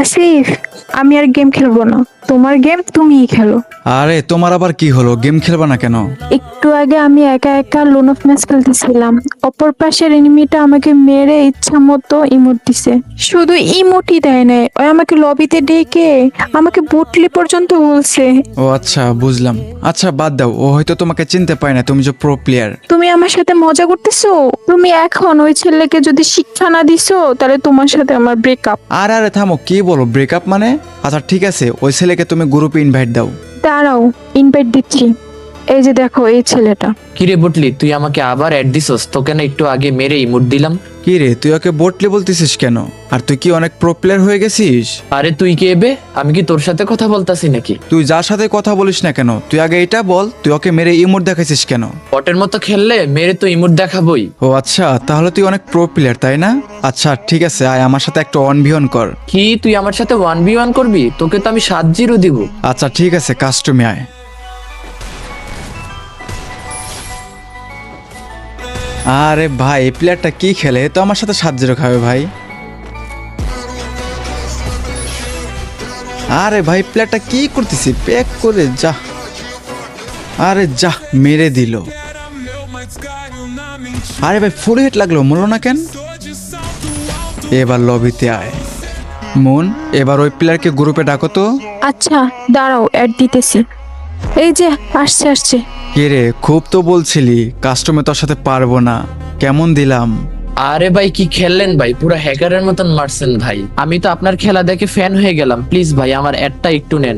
আসিফ, আমি আর গেম খেলবো না, তোমার গেম তুমিই খেলো। আরে তোমার আবার কি হলো, গেম খেলবা না কেন? একটু আগে আমি একা একা লোন অফ ম্যাচ খেলতেছিলাম, অপর পাশের এনিমিটা আমাকে মেরে ইচ্ছা মতো ইমোট দিছে। শুধু ইমোটই দেয় নাই, ওই আমাকে লবিতে ডেকে আমাকে বুটলি পর্যন্ত বলছে। ও আচ্ছা, বুঝলাম। আচ্ছা বাদ দাও, ও হয়তো তোমাকে চিনতে পায় না, তুমি যে প্রো প্লেয়ার। তুমি আমার সাথে মজা করতেছো? তুমি এখন ওই ছেলেকে যদি শিক্ষা না দিছো তাহলে তোমার সাথে আমার ব্রেকআপ। আরে থামো, কি বলো ব্রেকআপ মানে? আচ্ছা ঠিক আছে, ওই ছেলেকে তুমি গ্রুপে ইনভাইট দাও। দাঁড়াও, ইনভাইট দিচ্ছি। এই যে দেখো এই ছেলেটা। কিরে বুটলি, তুই আমাকে আবার অ্যাড দিছস? তোকে না একটু আগে মেরে ইমোট দিলাম। কি রে, তুই ওকে বটলে বলতেছিস কেন? আর তুই কি অনেক প্রো প্লেয়ার হয়ে গেছিস? আরে তুই কে বে? আমি কি তোর সাথে কথা বলতাছি নাকি? তুই যার সাথে কথা বলিস না কেন, তুই আগে এটা বল, তুই ওকে মেরে ইমোট দেখাইছিস কেন? পটের মতো খেললে মেরে তো ইমোট দেখাবই। ও আচ্ছা, তাহলে তুই অনেক প্রো প্লেয়ার তাই না? আচ্ছা ঠিক আছে, আয় আমার সাথে একটা 1v1 কর। কি তুই আমার সাথে 1v1 করবি? তোকে তো আমি 7-0 দিব। আচ্ছা ঠিক আছে, কাস্টমে আয়। আরে ভাই, এই প্লেয়ারটা কি খেলে? এ তো আমার সাথে 7-0 খাবে ভাই। আরে ভাই, প্লেয়ারটা কি করতেছি, প্যাক করে যা। আরে যা, মেরে দিল। আরে ভাই, ফুল হিট লাগলো, মরলো না কেন? এবার লবিতে আয় মন, এবার ওই প্লেয়ারকে গ্রুপে ডাকো তো। আচ্ছা দাঁড়াও, অ্যাড দিতেছি। এই যে আসছে আসছে। কে রে, খুব তো বলছিলি কাস্টমে তোর সাথে পারবো না, কেমন দিলাম? আরে ভাই কি খেললেন ভাই, পুরো হ্যাকারের মতন মারছেন ভাই। আমি তো আপনার খেলা দেখে ফ্যান হয়ে গেলাম। প্লিজ ভাই আমার অ্যাডটা একটু নেন।